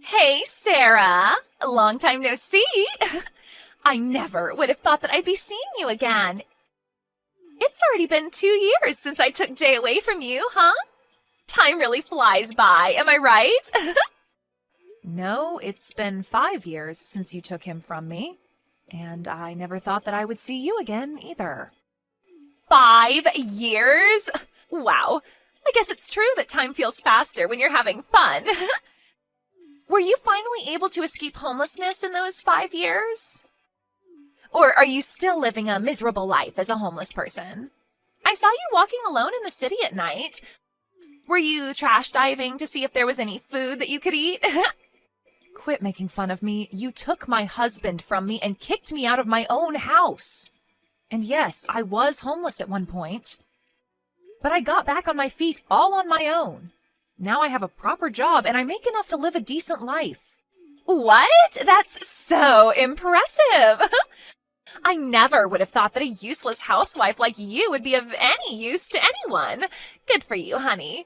Hey, Sarah. Long time no see. I never would have thought that I'd be seeing you again. It's already been 2 years since I took Jay away from you, huh? Time really flies by, am I right? No, it's been 5 years since you took him from me, and I never thought that I would see you again either. 5 years? Wow. I guess it's true that time feels faster when you're having fun. Were you finally able to escape homelessness in those 5 years? Or are you still living a miserable life as a homeless person? I saw you walking alone in the city at night. Were you trash diving to see if there was any food that you could eat? Quit making fun of me. You took my husband from me and kicked me out of my own house. And yes, I was homeless at one point. But I got back on my feet all on my own. Now I have a proper job and I make enough to live a decent life. What? That's so impressive. I never would have thought that a useless housewife like you would be of any use to anyone. Good for you, honey.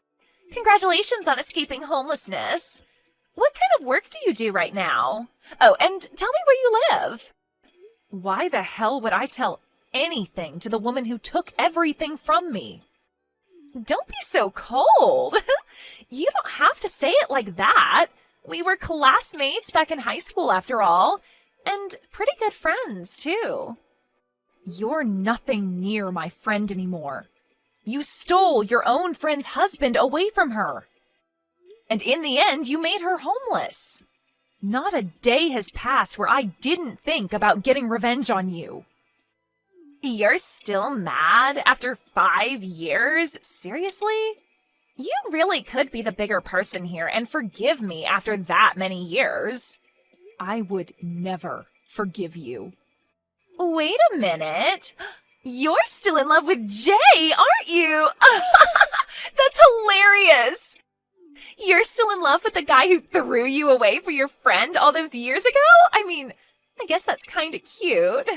Congratulations on escaping homelessness. What kind of work do you do right now? Oh, and tell me where you live. Why the hell would I tell anything to the woman who took everything from me? Don't be so cold. You don't have to say it like that. We were classmates back in high school after all, and pretty good friends too. You're nothing near my friend anymore. You stole your own friend's husband away from her. And in the end, you made her homeless. Not a day has passed where I didn't think about getting revenge on you. You're still mad after 5 years? Seriously? You really could be the bigger person here and forgive me after that many years. I would never forgive you. Wait a minute. You're still in love with Jay, aren't you? That's hilarious. You're still in love with the guy who threw you away for your friend all those years ago? I mean, I guess that's kind of cute.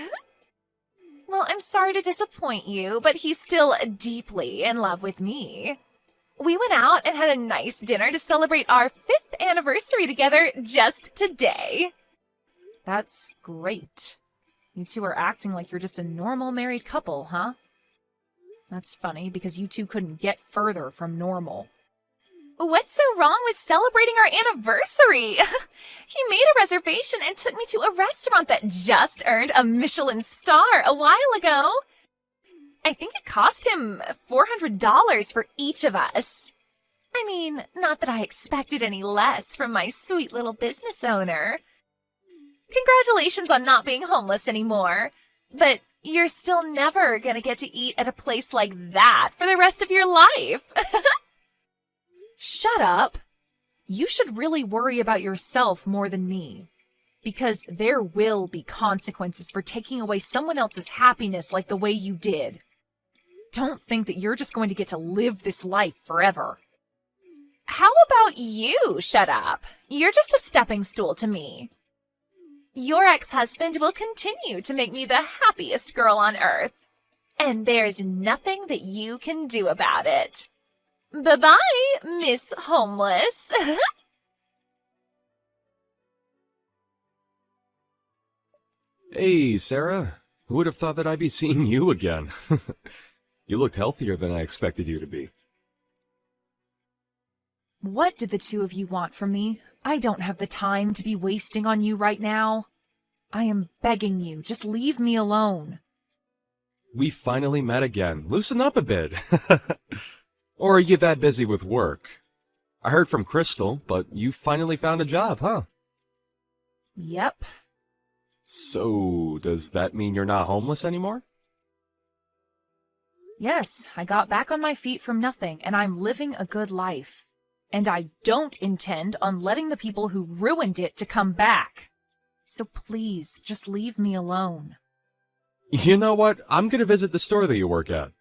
Well, I'm sorry to disappoint you, but he's still deeply in love with me. We went out and had a nice dinner to celebrate our 5th anniversary together just today. That's great. You two are acting like you're just a normal married couple, huh? That's funny because you two couldn't get further from normal. What's so wrong with celebrating our anniversary? He made a reservation and took me to a restaurant that just earned a Michelin star a while ago. I think it cost him $400 for each of us. I mean, not that I expected any less from my sweet little business owner. Congratulations on not being homeless anymore, but you're still never gonna get to eat at a place like that for the rest of your life. Shut up. You should really worry about yourself more than me, because there will be consequences for taking away someone else's happiness like the way you did. Don't think that you're just going to get to live this life forever. How about you shut up? You're just a stepping stool to me. Your ex-husband will continue to make me the happiest girl on earth, and there's nothing that you can do about it. Bye-bye, Miss Homeless. Hey, Sarah. Who would have thought that I'd be seeing you again? You looked healthier than I expected you to be. What did the two of you want from me? I don't have the time to be wasting on you right now. I am begging you, just leave me alone. We finally met again. Loosen up a bit. Or are you that busy with work? I heard from Crystal, but you finally found a job, huh? Yep. So, does that mean you're not homeless anymore? Yes, I got back on my feet from nothing, and I'm living a good life. And I don't intend on letting the people who ruined it to come back. So please, just leave me alone. You know what? I'm gonna visit the store that you work at.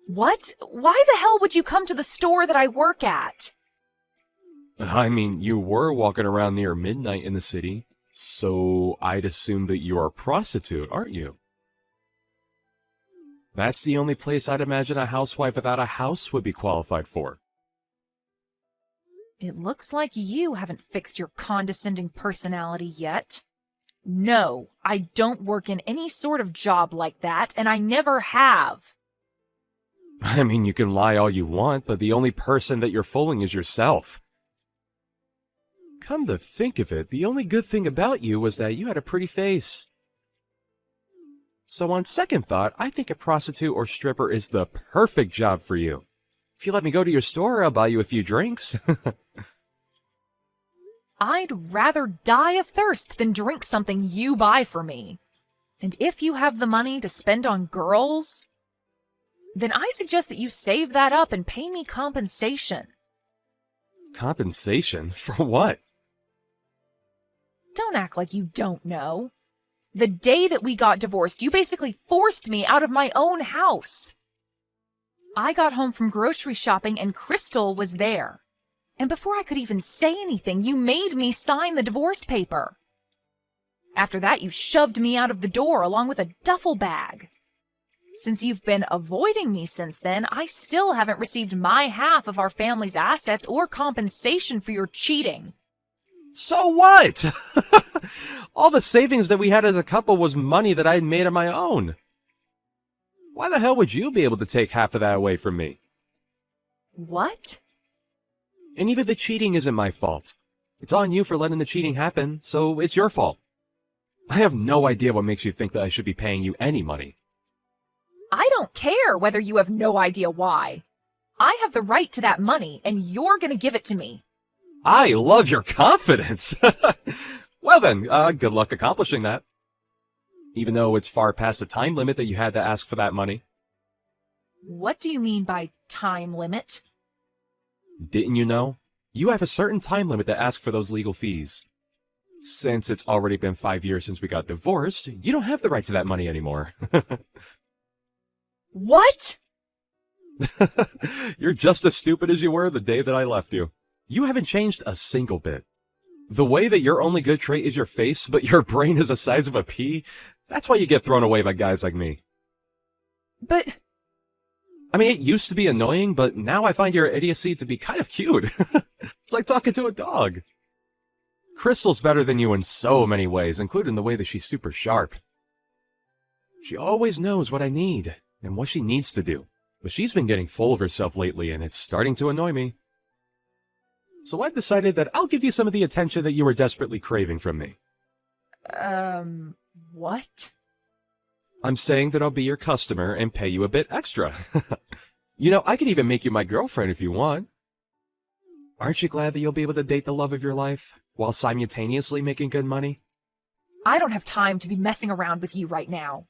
What? Why the hell would you come to the store that I work at? I mean, you were walking around near midnight in the city, so I'd assume that you're a prostitute, aren't you? That's the only place I'd imagine a housewife without a house would be qualified for. It looks like you haven't fixed your condescending personality yet. No, I don't work in any sort of job like that, and I never have. I mean, you can lie all you want, but the only person that you're fooling is yourself. Come to think of it, the only good thing about you was that you had a pretty face. So on second thought, I think a prostitute or stripper is the perfect job for you. If you let me go to your store, I'll buy you a few drinks. I'd rather die of thirst than drink something you buy for me. And if you have the money to spend on girls, then I suggest that you save that up and pay me compensation. Compensation? For what? Don't act like you don't know. The day that we got divorced, you basically forced me out of my own house. I got home from grocery shopping and Crystal was there. And before I could even say anything, you made me sign the divorce paper. After that, you shoved me out of the door along with a duffel bag. Since you've been avoiding me since then, I still haven't received my half of our family's assets or compensation for your cheating. So what? All the savings that we had as a couple was money that I had made on my own. Why the hell would you be able to take half of that away from me? What? And even the cheating isn't my fault. It's on you for letting the cheating happen, so it's your fault. I have no idea what makes you think that I should be paying you any money. I don't care whether you have no idea why. I have the right to that money, and you're gonna give it to me. I love your confidence! Well then, good luck accomplishing that. Even though it's far past the time limit that you had to ask for that money. What do you mean by time limit? Didn't you know? You have a certain time limit to ask for those legal fees. Since it's already been 5 years since we got divorced, you don't have the right to that money anymore. What? You're just as stupid as you were the day that I left you. You haven't changed a single bit. The way that your only good trait is your face, but your brain is the size of a pea, that's why you get thrown away by guys like me. But... I mean, it used to be annoying, but now I find your idiocy to be kind of cute. It's like talking to a dog. Crystal's better than you in so many ways, including the way that she's super sharp. She always knows what I need, and what she needs to do. But she's been getting full of herself lately, and it's starting to annoy me. So I've decided that I'll give you some of the attention that you were desperately craving from me. What? I'm saying that I'll be your customer and pay you a bit extra. You know, I could even make you my girlfriend if you want. Aren't you glad that you'll be able to date the love of your life, while simultaneously making good money? I don't have time to be messing around with you right now.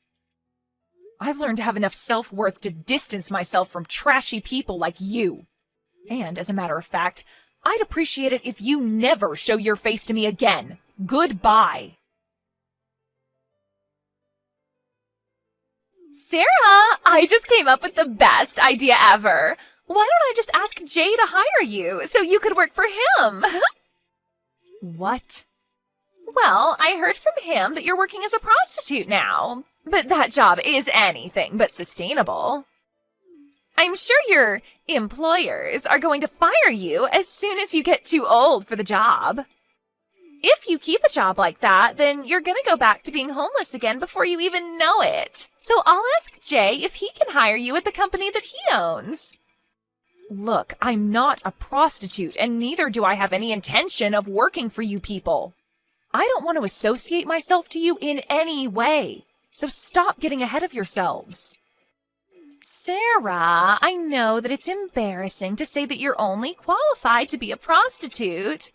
I've learned to have enough self-worth to distance myself from trashy people like you. And, as a matter of fact, I'd appreciate it if you never show your face to me again. Goodbye. Sarah, I just came up with the best idea ever. Why don't I just ask Jay to hire you so you could work for him? What? Well, I heard from him that you're working as a prostitute now. But that job is anything but sustainable. I'm sure your employers are going to fire you as soon as you get too old for the job. If you keep a job like that, then you're going to go back to being homeless again before you even know it. So I'll ask Jay if he can hire you at the company that he owns. Look, I'm not a prostitute, and neither do I have any intention of working for you people. I don't want to associate myself to you in any way. So stop getting ahead of yourselves. Sarah, I know that it's embarrassing to say that you're only qualified to be a prostitute.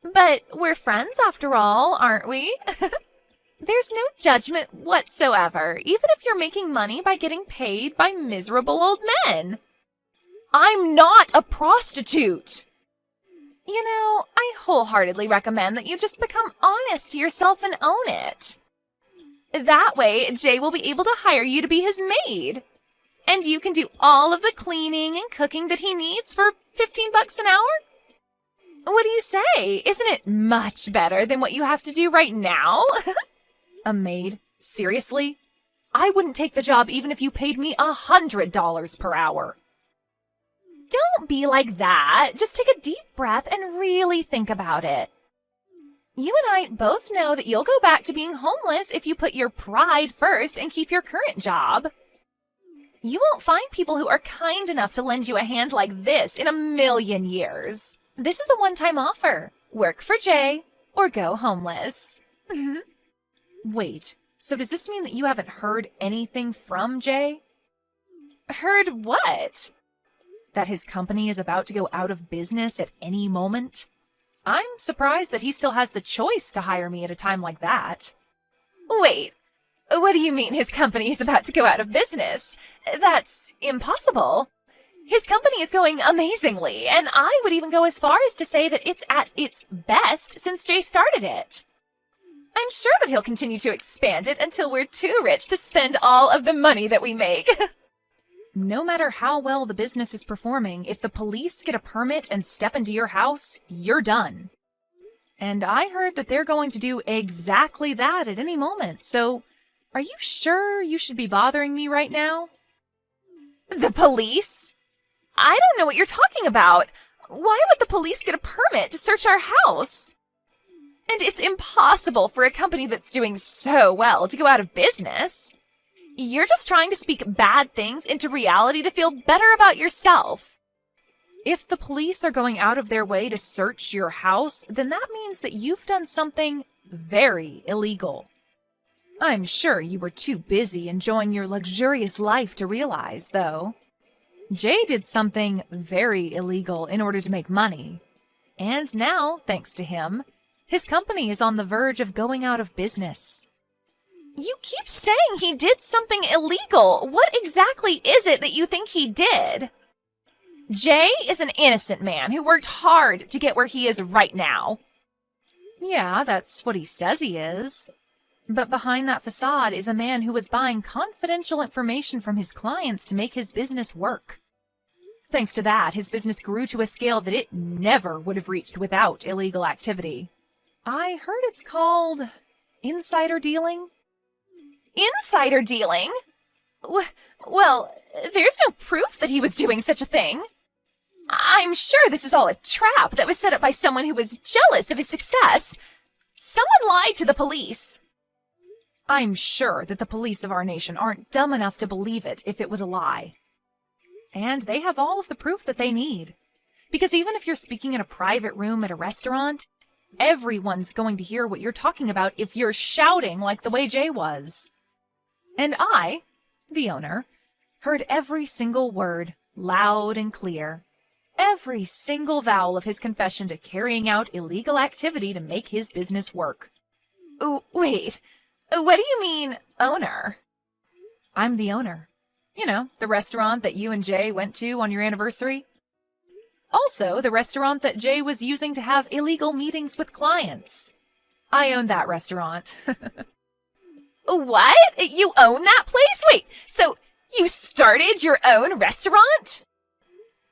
But we're friends after all, aren't we? There's no judgment whatsoever, even if you're making money by getting paid by miserable old men. I'm not a prostitute. You know, I wholeheartedly recommend that you just become honest to yourself and own it. That way, Jay will be able to hire you to be his maid. And you can do all of the cleaning and cooking that he needs for $15 an hour? What do you say? Isn't it much better than what you have to do right now? A maid? Seriously? I wouldn't take the job even if you paid me $100 per hour. Don't be like that. Just take a deep breath and really think about it. You and I both know that you'll go back to being homeless if you put your pride first and keep your current job. You won't find people who are kind enough to lend you a hand like this in a million years. This is a one-time offer. Work for Jay or go homeless. Wait, so does this mean that you haven't heard anything from Jay? Heard what? That his company is about to go out of business at any moment? I'm surprised that he still has the choice to hire me at a time like that. Wait, what do you mean his company is about to go out of business? That's impossible. His company is going amazingly, and I would even go as far as to say that it's at its best since Jay started it. I'm sure that he'll continue to expand it until we're too rich to spend all of the money that we make. No matter how well the business is performing, if the police get a permit and step into your house, you're done. And I heard that they're going to do exactly that at any moment, so are you sure you should be bothering me right now? The police? I don't know what you're talking about. Why would the police get a permit to search our house? And it's impossible for a company that's doing so well to go out of business. You're just trying to speak bad things into reality to feel better about yourself. If the police are going out of their way to search your house, then that means that you've done something very illegal. I'm sure you were too busy enjoying your luxurious life to realize, though. Jay did something very illegal in order to make money. And now, thanks to him, his company is on the verge of going out of business. You keep saying he did something illegal. What exactly is it that you think he did? Jay is an innocent man who worked hard to get where he is right now. Yeah, that's what he says he is. But behind that facade is a man who was buying confidential information from his clients to make his business work. Thanks to that, his business grew to a scale that it never would have reached without illegal activity. I heard it's called insider dealing. Insider dealing? Well, there's no proof that he was doing such a thing. I'm sure this is all a trap that was set up by someone who was jealous of his success. Someone lied to the police. I'm sure that the police of our nation aren't dumb enough to believe it if it was a lie. And they have all of the proof that they need. Because even if you're speaking in a private room at a restaurant, everyone's going to hear what you're talking about if you're shouting like the way Jay was. And I, the owner, heard every single word, loud and clear. Every single vowel of his confession to carrying out illegal activity to make his business work. Wait, what do you mean, owner? I'm the owner. You know, the restaurant that you and Jay went to on your anniversary. Also, the restaurant that Jay was using to have illegal meetings with clients. I own that restaurant. What? You own that place? Wait, so you started your own restaurant?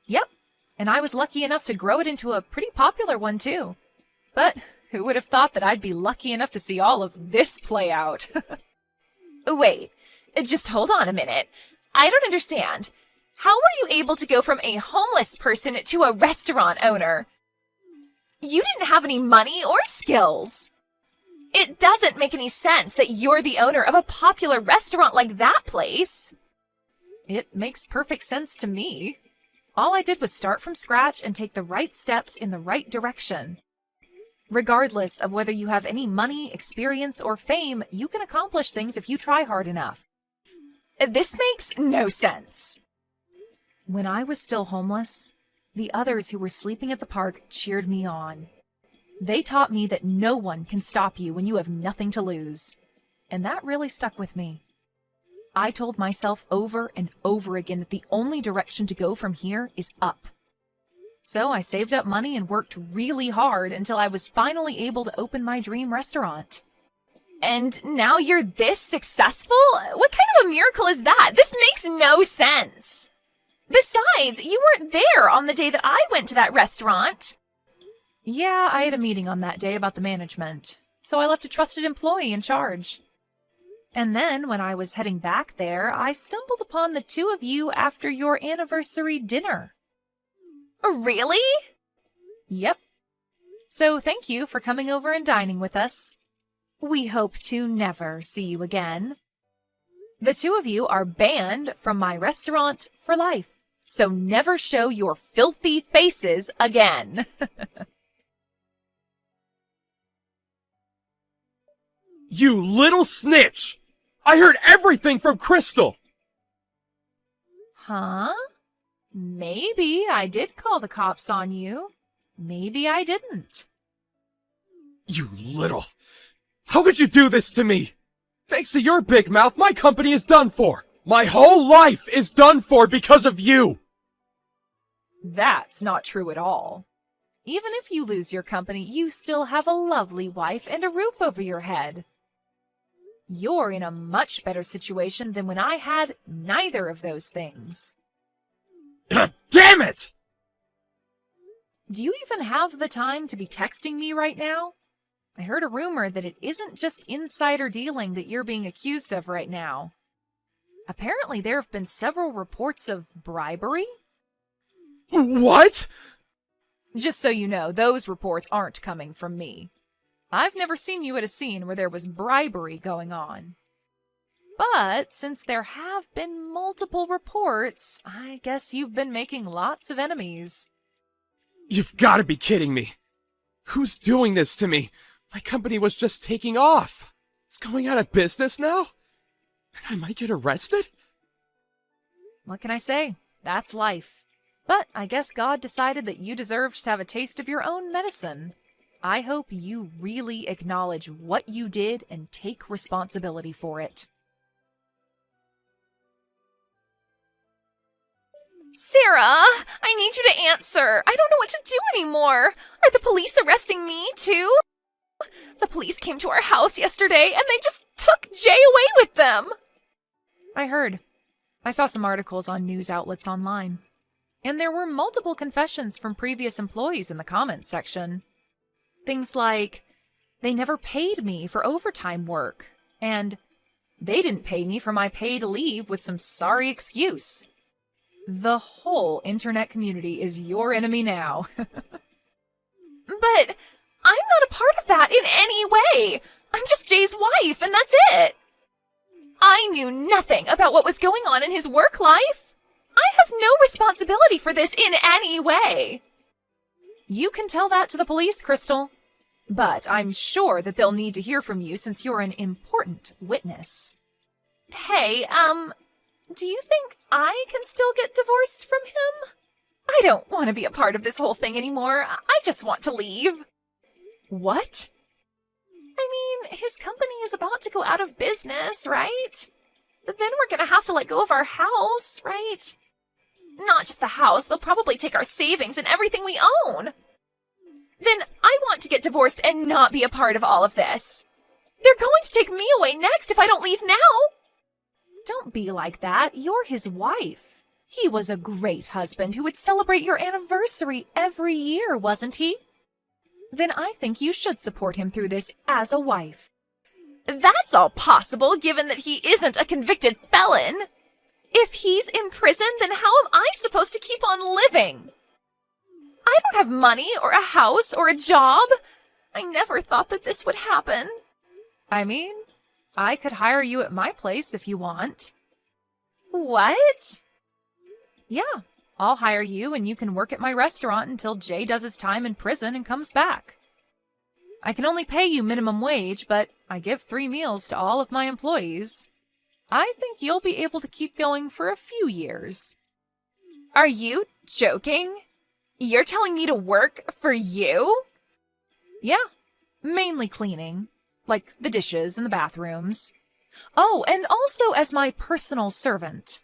Yep, and I was lucky enough to grow it into a pretty popular one, too. But who would have thought that I'd be lucky enough to see all of this play out? Wait, just hold on a minute. I don't understand. How were you able to go from a homeless person to a restaurant owner? You didn't have any money or skills. It doesn't make any sense that you're the owner of a popular restaurant like that place. It makes perfect sense to me. All I did was start from scratch and take the right steps in the right direction. Regardless of whether you have any money, experience, or fame, you can accomplish things if you try hard enough. This makes no sense. When I was still homeless, the others who were sleeping at the park cheered me on. They taught me that no one can stop you when you have nothing to lose. And that really stuck with me. I told myself over and over again that the only direction to go from here is up. So I saved up money and worked really hard until I was finally able to open my dream restaurant. And now you're this successful? What kind of a miracle is that? This makes no sense. Besides, you weren't there on the day that I went to that restaurant. Yeah, I had a meeting on that day about the management, so I left a trusted employee in charge. And then, when I was heading back there, I stumbled upon the two of you after your anniversary dinner. Really? Yep. So thank you for coming over and dining with us. We hope to never see you again. The two of you are banned from my restaurant for life, so never show your filthy faces again. You little snitch! I heard everything from Crystal! Huh? Maybe I did call the cops on you. Maybe I didn't. You little... How could you do this to me? Thanks to your big mouth, my company is done for! My whole life is done for because of you! That's not true at all. Even if you lose your company, you still have a lovely wife and a roof over your head. You're in a much better situation than when I had neither of those things. Damn it! Do you even have the time to be texting me right now? I heard a rumor that it isn't just insider dealing that you're being accused of right now. Apparently there have been several reports of bribery. What? Just so you know, those reports aren't coming from me. I've never seen you at a scene where there was bribery going on. But since there have been multiple reports, I guess you've been making lots of enemies. You've got to be kidding me. Who's doing this to me? My company was just taking off. It's going out of business now? And I might get arrested? What can I say? That's life. But I guess God decided that you deserved to have a taste of your own medicine. I hope you really acknowledge what you did and take responsibility for it. Sarah, I need you to answer. I don't know what to do anymore. Are the police arresting me, too? The police came to our house yesterday, and they just took Jay away with them. I heard. I saw some articles on news outlets online. And there were multiple confessions from previous employees in the comments section. Things like, they never paid me for overtime work, and they didn't pay me for my paid leave with some sorry excuse. The whole internet community is your enemy now. But I'm not a part of that in any way. I'm just Jay's wife, and that's it. I knew nothing about what was going on in his work life. I have no responsibility for this in any way. You can tell that to the police, Crystal. But I'm sure that they'll need to hear from you since you're an important witness. Hey, do you think I can still get divorced from him? I don't want to be a part of this whole thing anymore. I just want to leave. What? I mean, his company is about to go out of business, right? Then we're gonna have to let go of our house, right? Not just the house, they'll probably take our savings and everything we own. Then I want to get divorced and not be a part of all of this. They're going to take me away next if I don't leave now. Don't be like that. You're his wife. He was a great husband who would celebrate your anniversary every year, wasn't he? Then I think you should support him through this as a wife. That's all possible, given that he isn't a convicted felon. If he's in prison, then how am I supposed to keep on living? I don't have money or a house or a job. I never thought that this would happen. I mean, I could hire you at my place if you want. What? Yeah, I'll hire you and you can work at my restaurant until Jay does his time in prison and comes back. I can only pay you minimum wage, but I give 3 meals to all of my employees. I think you'll be able to keep going for a few years. Are you joking? You're telling me to work for you? Yeah, mainly cleaning, like the dishes and the bathrooms. Oh, and also as my personal servant.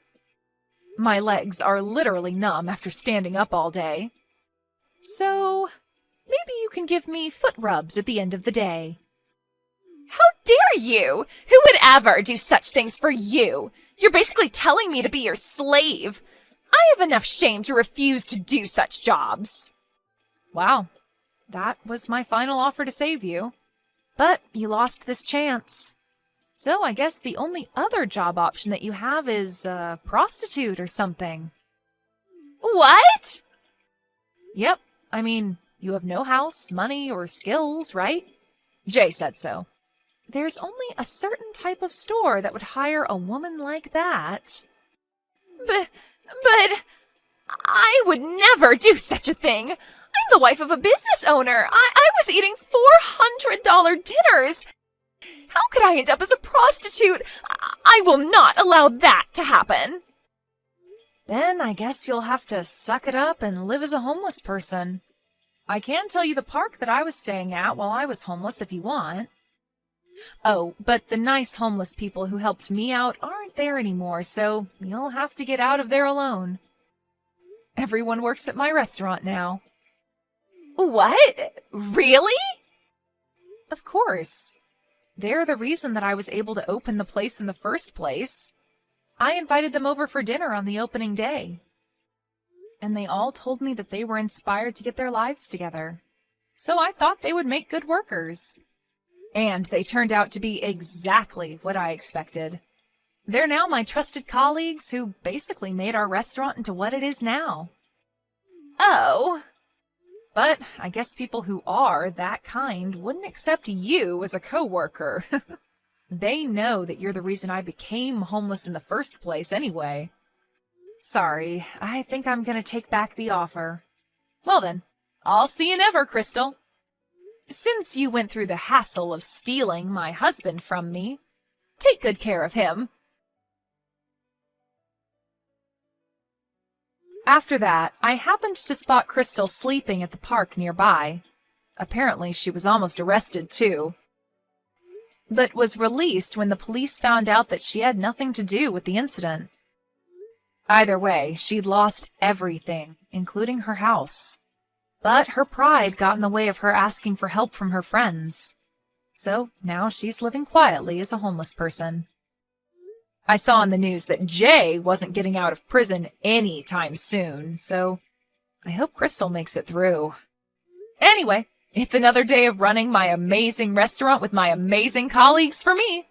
My legs are literally numb after standing up all day. So, maybe you can give me foot rubs at the end of the day. How dare you? Who would ever do such things for you? You're basically telling me to be your slave. I have enough shame to refuse to do such jobs. Wow, that was my final offer to save you. But you lost this chance. So I guess the only other job option that you have is a prostitute or something. What? Yep, I mean, you have no house, money, or skills, right? Jay said so. There's only a certain type of store that would hire a woman like that. But I would never do such a thing. I'm the wife of a business owner. I was eating $400 dinners. How could I end up as a prostitute? I will not allow that to happen. Then I guess you'll have to suck it up and live as a homeless person. I can tell you the park that I was staying at while I was homeless if you want. Oh, but the nice homeless people who helped me out aren't there anymore, so you'll have to get out of there alone. Everyone works at my restaurant now. What? Really? Of course. They're the reason that I was able to open the place in the first place. I invited them over for dinner on the opening day. And they all told me that they were inspired to get their lives together. So I thought they would make good workers. And they turned out to be exactly what I expected. They're now my trusted colleagues who basically made our restaurant into what it is now. Oh. But I guess people who are that kind wouldn't accept you as a coworker. They know that you're the reason I became homeless in the first place anyway. Sorry, I think I'm gonna take back the offer. Well then, I'll see you never, Crystal. Since you went through the hassle of stealing my husband from me, take good care of him. After that, I happened to spot Crystal sleeping at the park nearby. Apparently, she was almost arrested, too, but was released when the police found out that she had nothing to do with the incident. Either way, she'd lost everything, including her house. But her pride got in the way of her asking for help from her friends. So now she's living quietly as a homeless person. I saw in the news that Jay wasn't getting out of prison anytime soon, so I hope Crystal makes it through. Anyway, it's another day of running my amazing restaurant with my amazing colleagues for me.